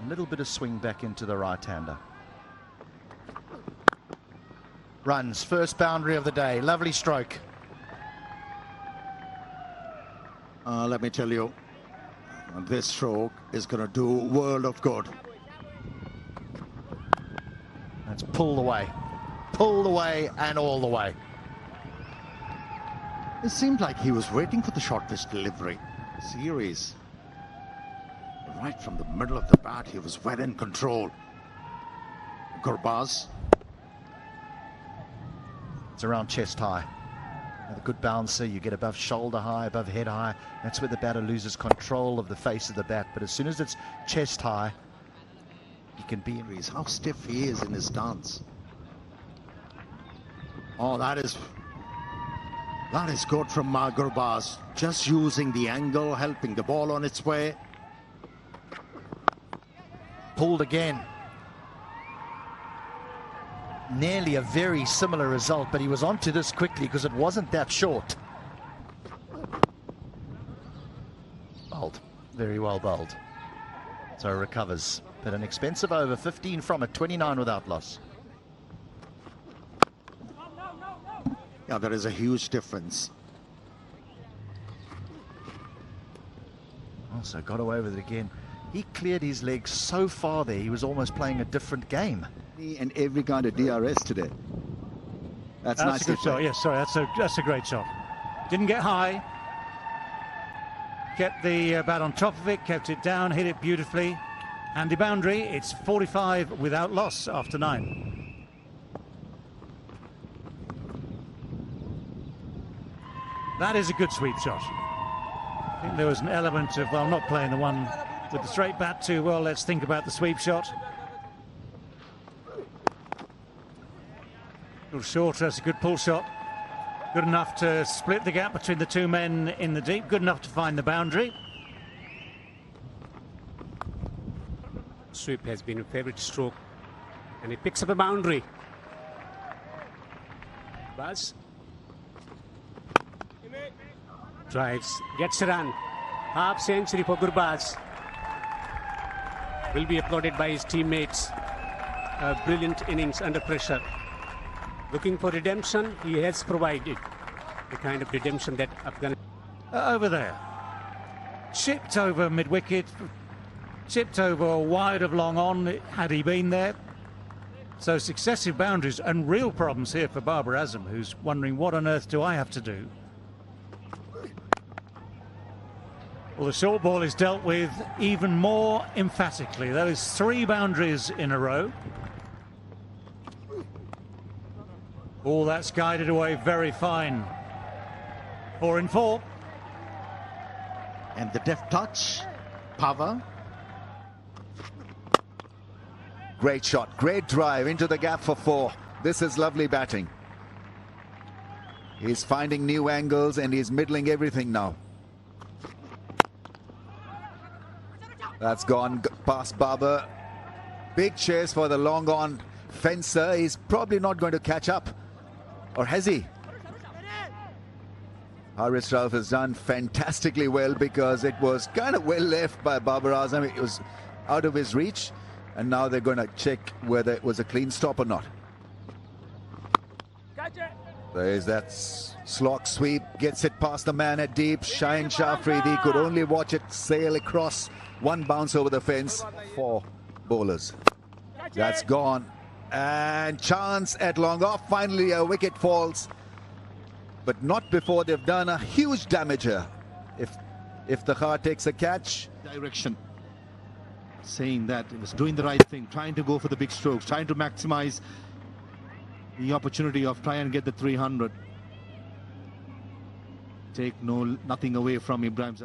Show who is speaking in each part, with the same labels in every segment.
Speaker 1: A little bit of swing back into the right-hander. Runs, first boundary of the day. Lovely stroke.
Speaker 2: Let me tell you, this stroke is going to do world of good.
Speaker 1: That's pulled away. Pulled away and all the way.
Speaker 2: It seemed like he was waiting for the short pitch delivery. Series. Right from the middle of the bat, he was well in control. Gurbaz.
Speaker 1: It's around chest high. With a good bouncer, you get above shoulder high, above head high. That's where the batter loses control of the face of the bat. But as soon as it's chest high, he can be...
Speaker 2: How stiff he is in his stance. Oh, that is good from Gurbaz. Just using the angle, helping the ball on its way.
Speaker 1: Pulled again. Nearly a very similar result, but he was onto this quickly because it wasn't that short. Bowled. Very well bowled. So recovers. But an expensive over, 15 from it, 29 without loss.
Speaker 2: Yeah, there is a huge difference.
Speaker 1: Also got away with it again. He cleared his legs so far there, he was almost playing a different game.
Speaker 3: And every kind of DRS today. That's nice.
Speaker 4: A good shot. Yes, sorry, that's a great shot. Didn't get high. Kept the bat on top of it, kept it down, hit it beautifully. Handy boundary. It's 45 without loss after 9. That is a good sweep shot. I think there was an element of, well, not playing the one with the straight bat too well. Let's think about the sweep shot. A little shorter, that's a good pull shot. Good enough to split the gap between the two men in the deep. Good enough to find the boundary.
Speaker 5: Sweep has been a favorite stroke, and he picks up a boundary. Buzz drives, gets a run. Half century for Gurbaz. Will be applauded by his teammates. A brilliant innings under pressure. Looking for redemption, he has provided the kind of redemption that Afghanistan.
Speaker 4: Over there. Chipped over mid-wicket. Chipped over wide of long on, had he been there. So successive boundaries and real problems here for Babar Azam, who's wondering what on earth do I have to do. Well, the short ball is dealt with even more emphatically. That is 3 boundaries in a row. Oh, that's guided away very fine. 4 in 4.
Speaker 2: And the deft touch, power.
Speaker 3: Great shot, great drive into the gap for 4. This is lovely batting. He's finding new angles and he's middling everything now. That's gone past Babar. Big chase for the long on fencer. He's probably not going to catch up. Or has he? Haris Rauf has done fantastically well because it was kind of well left by Babar Azam. It was out of his reach. And now they're going to check whether it was a clean stop or not. There's that slog sweep. Gets it past the man at deep. Shaheen Shah Afridi could only watch it sail across. 1 bounce over the fence for bowlers. That's gone. And chance at long off. Finally a wicket falls. But not before they've done a huge damage here. If the Khar takes a catch.
Speaker 2: Direction. Saying that he was doing the right thing, trying to go for the big strokes, trying to maximize the opportunity of try and get the 300. Take nothing away from Ibrahim.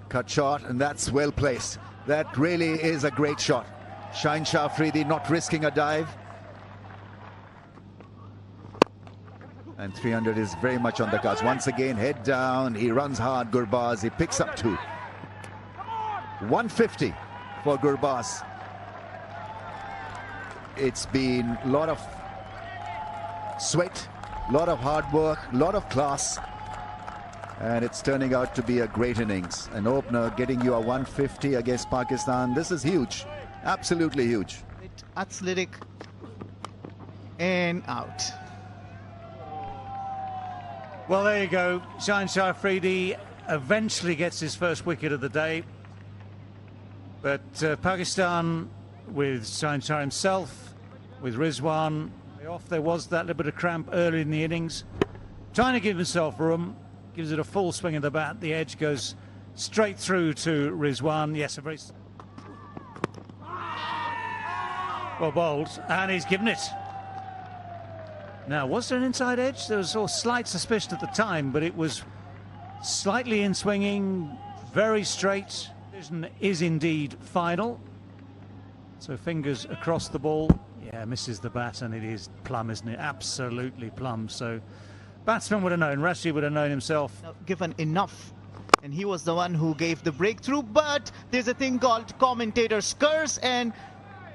Speaker 3: Cut shot, and that's well placed. That really is a great shot. Shaheen Shah Afridi not risking a dive. And 300 is very much on the cards. Once again, head down. He runs hard, Gurbaz. He picks up 2. 150 for Gurbaz. It's been a lot of sweat, a lot of hard work, a lot of class. And it's turning out to be a great innings. An opener getting you a 150 against Pakistan. This is huge. Absolutely huge.
Speaker 6: Athletic and out.
Speaker 4: Well, there you go. Shaheen Shah Afridi eventually gets his first wicket of the day. But Pakistan, with Shaheen Shah himself, with Rizwan off, there was that little bit of cramp early in the innings. Trying to give himself room, gives it a full swing of the bat. The edge goes straight through to Rizwan. Yes, a very well bowled, and he's given it. Now, was there an inside edge? There was a slight suspicion at the time, but it was slightly in swinging, very straight. Decision is indeed final. So fingers across the ball. Yeah, misses the bat, and it is plumb, isn't it? Absolutely plumb. So batsman would have known, Rashid would have known himself.
Speaker 6: Given enough, and he was the one who gave the breakthrough. But there's a thing called commentator's curse, and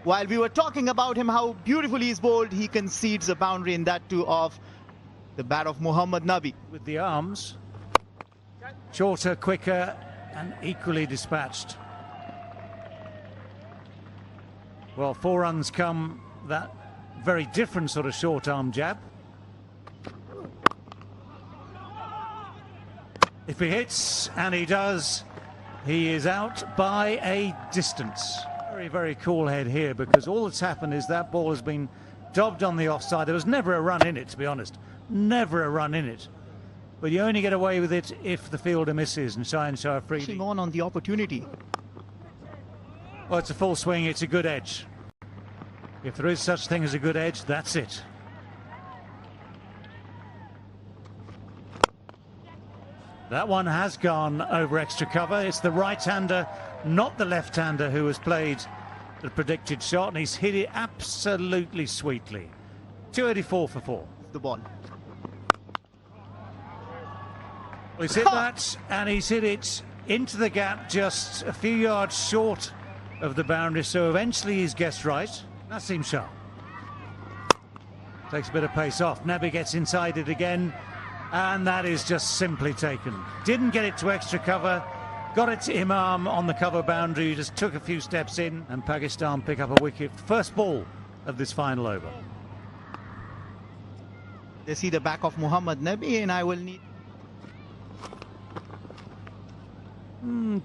Speaker 6: while we were talking about him, how beautifully he's bowled, he concedes a boundary, and that too of the bat of Muhammad Nabi.
Speaker 4: With the arms, shorter, quicker, and equally dispatched. Well, 4 runs come that very different sort of short arm jab. If he hits, and he does, he is out by a distance. Very, very cool head here, because all that's happened is that ball has been dobbed on the offside. There was never a run in it, to be honest. Never a run in it. But you only get away with it if the fielder misses, and Shaheen Shah Afridi.
Speaker 6: Pushing on the opportunity.
Speaker 4: Well, it's a full swing, it's a good edge. If there is such thing as a good edge, that's it. That one has gone over extra cover. It's the right-hander, not the left-hander, who has played the predicted shot, and he's hit it absolutely sweetly. 284 for 4.
Speaker 6: The ball.
Speaker 4: Well, he's hit that, and he's hit it into the gap, just a few yards short of the boundary, so eventually he's guessed right. Naseem Shah takes a bit of pace off. Nabi gets inside it again, and that is just simply taken. Didn't get it to extra cover, got it to Imam on the cover boundary, just took a few steps in, and Pakistan pick up a wicket. First ball of this final over.
Speaker 6: They see the back of Muhammad Nabi, and I will need...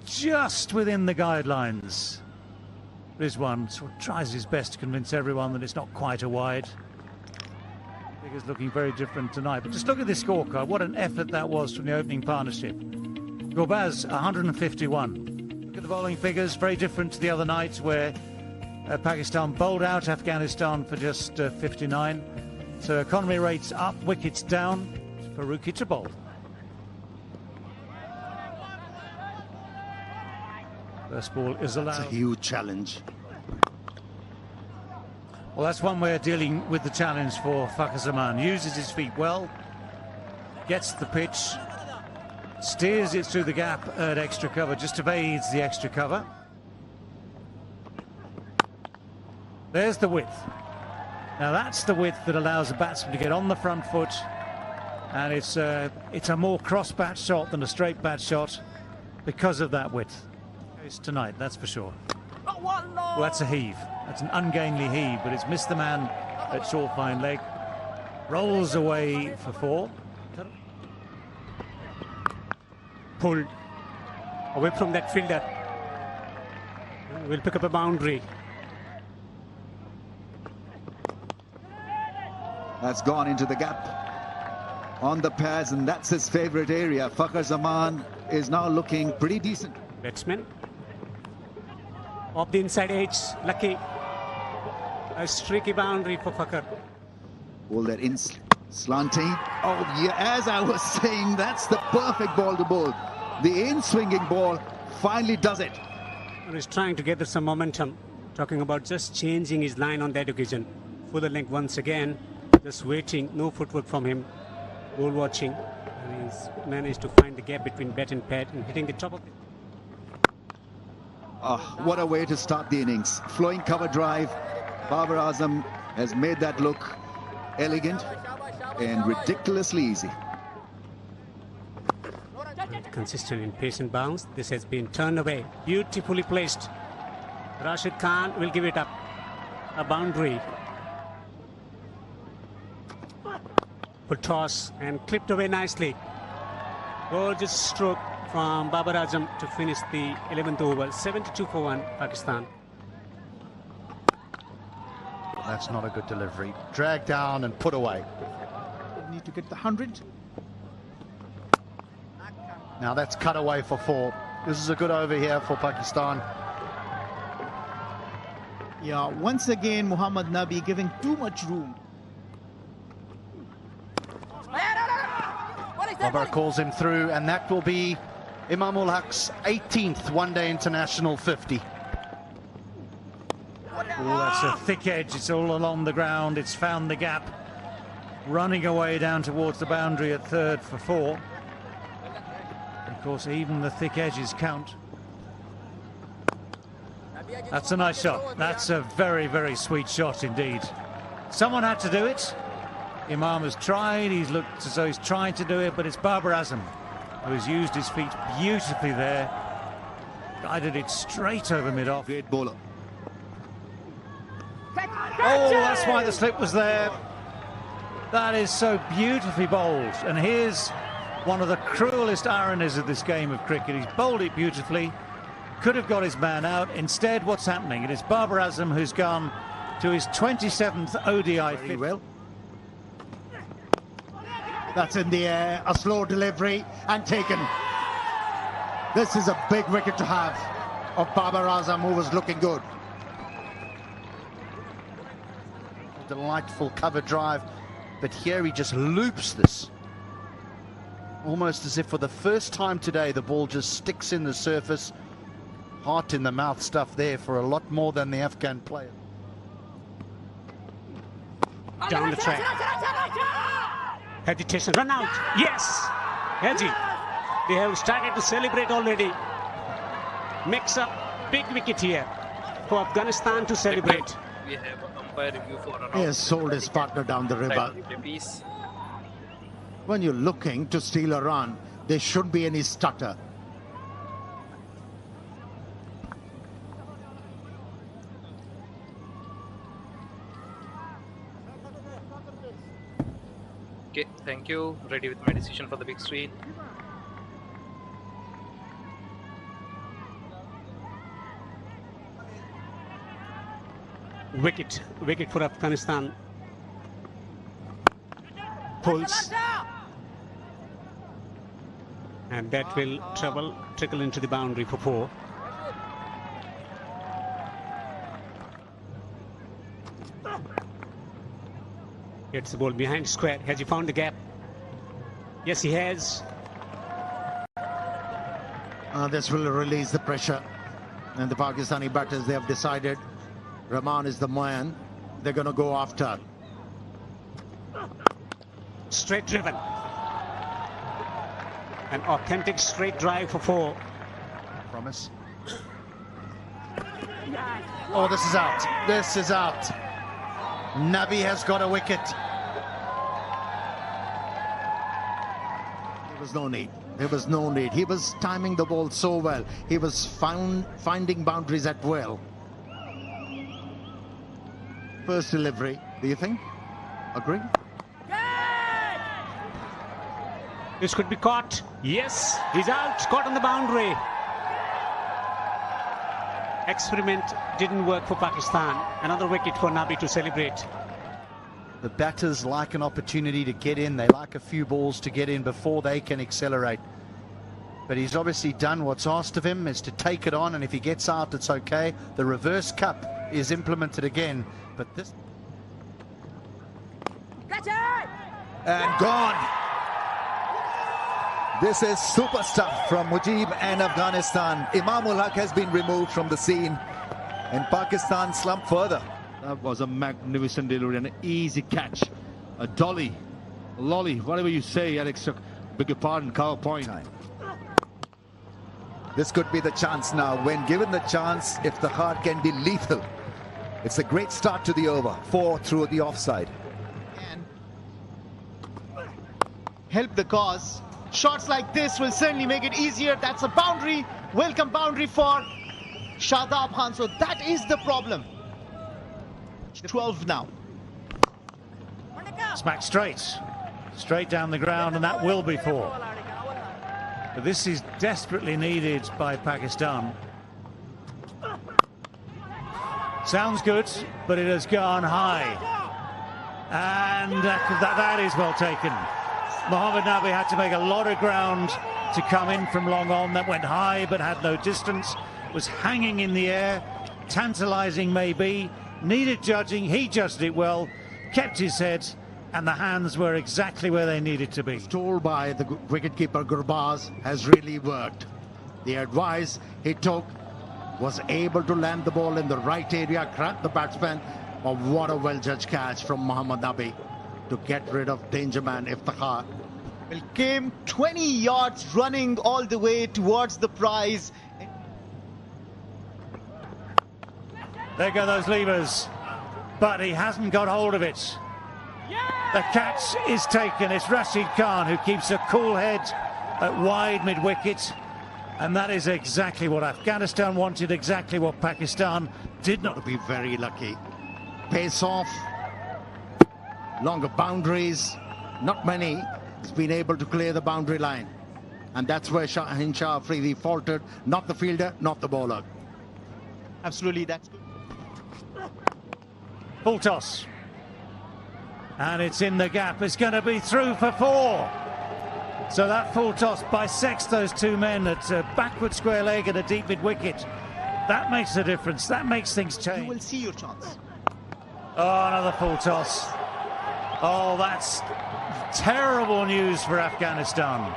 Speaker 4: Just within the guidelines. Rizwan sort of tries his best to convince everyone that it's not quite a wide. Figures looking very different tonight. But just look at this scorecard. What an effort that was from the opening partnership. Gurbaz, 151. Look at the bowling figures. Very different to the other night where Pakistan bowled out Afghanistan for just 59. So economy rates up, wickets down for Rookie to bowl. First ball is allowed.
Speaker 2: It's a huge challenge.
Speaker 4: Well, that's one way of dealing with the challenge for Fakhar Zaman. Uses his feet well, gets the pitch, steers it through the gap at extra cover, just evades the extra cover. There's the width. Now that's the width that allows a batsman to get on the front foot, and it's a more cross bat shot than a straight bat shot because of that width. Tonight, that's for sure. Well, that's a heave. That's an ungainly heave, but it's missed the man at short fine leg. Rolls away for 4.
Speaker 5: Pulled away from that fielder. Will pick up a boundary.
Speaker 3: That's gone into the gap on the pads, and that's his favorite area. Fakhar Zaman is now looking pretty decent.
Speaker 5: Batsman off the inside edge, lucky. A streaky boundary for Fakhar.
Speaker 3: All that in slanting. Oh yeah, as I was saying, that's the perfect ball to bowl. The in-swinging ball finally does it.
Speaker 5: He's trying to gather some momentum. Talking about just changing his line on that occasion. Fuller length once again. Just waiting, no footwork from him. Ball watching. And he's managed to find the gap between bat and pad and hitting the top of it.
Speaker 3: Oh, what a way to start the innings. Flowing cover drive. Babar Azam has made that look elegant and ridiculously easy.
Speaker 5: consistent in pace and bounce. This has been turned away. Beautifully placed. Rashid Khan will give it up. A boundary. Full toss and clipped away nicely. Gorgeous stroke from Babar Azam to finish the 11th over. 72 for 1, Pakistan.
Speaker 1: That's not a good delivery. Dragged down and put away.
Speaker 6: Need to get the 100.
Speaker 1: Now that's cut away for 4. This is a good over here for Pakistan.
Speaker 6: Yeah, once again, Muhammad Nabi giving too much room.
Speaker 1: Babar calls him through, and that will be Imam ul Haq's 18th one-day international 50.
Speaker 4: Oh, that's a thick edge. It's all along the ground. It's found the gap. Running away down towards the boundary at third for 4. Of course, even the thick edges count. That's a nice shot. That's a very, very sweet shot indeed. Someone had to do it. Imam has tried. He's looked as though he's trying to do it, but it's Babar Azam who has used his feet beautifully there. Guided it straight over mid-off.
Speaker 2: Great bowler.
Speaker 4: Oh, that's why the slip was there. That is so beautifully bowled. And here's one of the cruelest ironies of this game of cricket. He's bowled it beautifully. Could have got his man out. Instead, what's happening? It is Babar Azam who's gone to his 27th ODI.
Speaker 2: Very well.
Speaker 7: That's in the air, a slow delivery and taken. This is a big wicket to have of Babar Azam, who was looking good.
Speaker 1: Delightful cover drive, but here he just loops this. Almost as if for the first time today the ball just sticks in the surface. Heart in the mouth stuff there for a lot more than the Afghan player.
Speaker 5: Down the track. Hesitation, run out. Yes, Haji. They have started to celebrate already. Makes a big wicket here for Afghanistan to celebrate.
Speaker 8: We have umpire review for around.
Speaker 7: He has sold his partner down the river. When you're looking to steal a run, there shouldn't be any stutter.
Speaker 8: Okay, thank you. Ready with my decision for the big screen.
Speaker 5: Wicket for Afghanistan. Pulls. And that will trickle into the boundary for 4. Gets the ball behind square. Has he found the gap? Yes, he has.
Speaker 7: This will release the pressure. And the Pakistani batters, they have decided Rahman is the man they're going to go after.
Speaker 5: Straight driven. An authentic straight drive for 4.
Speaker 1: Promise. Oh, this is out. This is out. Nabi has got a wicket.
Speaker 7: There was no need. There was no need. He was timing the ball so well. He was finding boundaries at will. First delivery, do you think? Agree?
Speaker 5: This could be caught. Yes, he's out. Caught on the boundary. Experiment didn't work for Pakistan. Another wicket for Nabi to celebrate.
Speaker 1: The batters like an opportunity to get in. They like a few balls to get in before they can accelerate. But he's obviously done what's asked of him, is to take it on, and if he gets out, it's okay. The reverse cup is implemented again, but this...
Speaker 3: And gone. This is super stuff from Mujib and Afghanistan. Imam ul Haq has been removed from the scene, and Pakistan slumped further.
Speaker 2: That was a magnificent delivery, an easy catch. A dolly, a lolly, whatever you say, Alex. Beg your pardon, cover point.
Speaker 3: This could be the chance now. When given the chance, if the heart can be lethal. It's a great start to the over. 4 through the offside.
Speaker 6: And help the cause. Shots like this will certainly make it easier. That's a boundary. Welcome boundary for Shadab Khan. So that is the problem. 12 now.
Speaker 4: Smack straight down the ground, and that will be 4. But this is desperately needed by Pakistan. Sounds good, but it has gone high. And that is well taken. Mohammad Nabi had to make a lot of ground to come in from long on. That went high but had no distance. Was hanging in the air. Tantalising maybe. Needed judging. He judged it well. Kept his head. And the hands were exactly where they needed to be.
Speaker 7: Told by the wicketkeeper Gurbaz has really worked. The advice he took was able to land the ball in the right area, crack the batsman. But what a well-judged catch from Mohammad Nabi to get rid of danger man Iftikhar.
Speaker 6: Well, came 20 yards running all the way towards the prize.
Speaker 4: There go those levers. But he hasn't got hold of it. The catch is taken. It's Rashid Khan who keeps a cool head at wide mid-wicket. And that is exactly what Afghanistan wanted, exactly what Pakistan did not.
Speaker 7: To be very lucky. Pace off, longer boundaries, not many. He's been able to clear the boundary line. And that's where Shaheen Shah Afridi faltered, not the fielder, not the bowler.
Speaker 6: Absolutely, that's good.
Speaker 4: Full toss. And it's in the gap. It's going to be through for 4. So that full toss bisects those two men at a backward square leg and a deep mid-wicket. That makes a difference. That makes things change.
Speaker 6: You will see your chance.
Speaker 4: Oh, another full toss. Oh, that's terrible news for Afghanistan.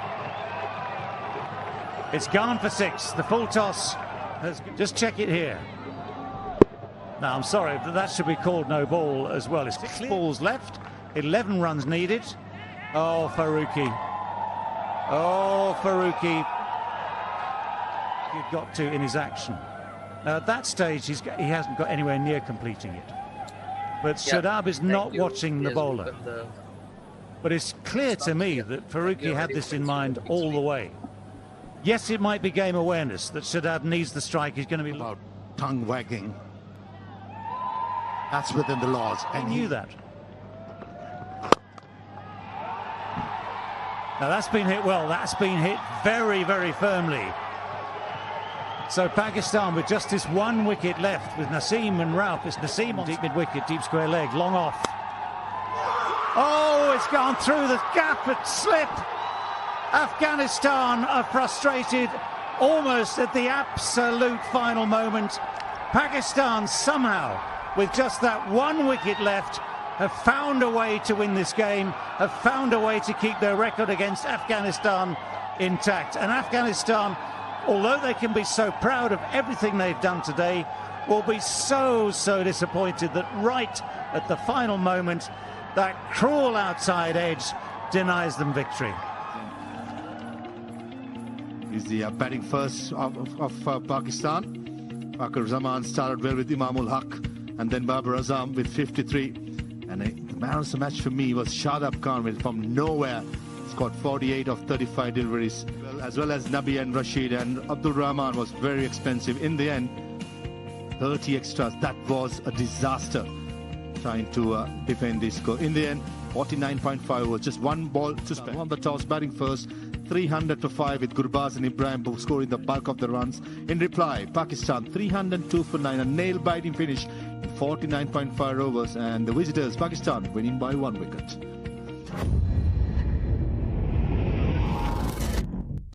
Speaker 4: It's gone for 6. The full toss has... Just check it here. No, I'm sorry, but that should be called no ball as well. It's 6 balls left, 11 runs needed. Oh, Faruqi. Oh, Faruqi. He'd got to in his action. Now, at that stage, he hasn't got anywhere near completing it. But Shadab is not watching the bowler. But it's clear to me that Faruqi had this in mind all the way. Yes, it might be game awareness that Shadab needs the strike. He's going to be...
Speaker 7: About tongue wagging. That's within the laws.
Speaker 4: And he knew that. Now that's been hit well. That's been hit very, very firmly. So Pakistan with just this 1 wicket left with Naseem and Rauf. It's Naseem on deep mid-wicket, deep square leg, long off. Oh, it's gone through the gap at slip. Afghanistan are frustrated almost at the absolute final moment. Pakistan somehow, with just that 1 wicket left, have found a way to win this game, have found a way to keep their record against Afghanistan intact. And Afghanistan, although they can be so proud of everything they've done today, will be so disappointed that right at the final moment, that cruel outside edge denies them victory.
Speaker 2: He's the batting first of Pakistan. Fakhr Zaman started well with Imamul Haq, and then Babar Azam with 53. And the man of the match for me was Shadab Khan from nowhere. Scored 48 of 35 deliveries, as well as Nabi and Rashid, and Abdul Rahman was very expensive. In the end, 30 extras. That was a disaster trying to defend this score. In the end, 49.5 was just 1 ball to spare. On the toss, batting first, 300 for 5 with Gurbaz and Ibrahim scoring the bulk of the runs. In reply, Pakistan 302 for 9, a nail-biting finish in 49.5 overs, and the visitors, Pakistan, winning by 1 wicket.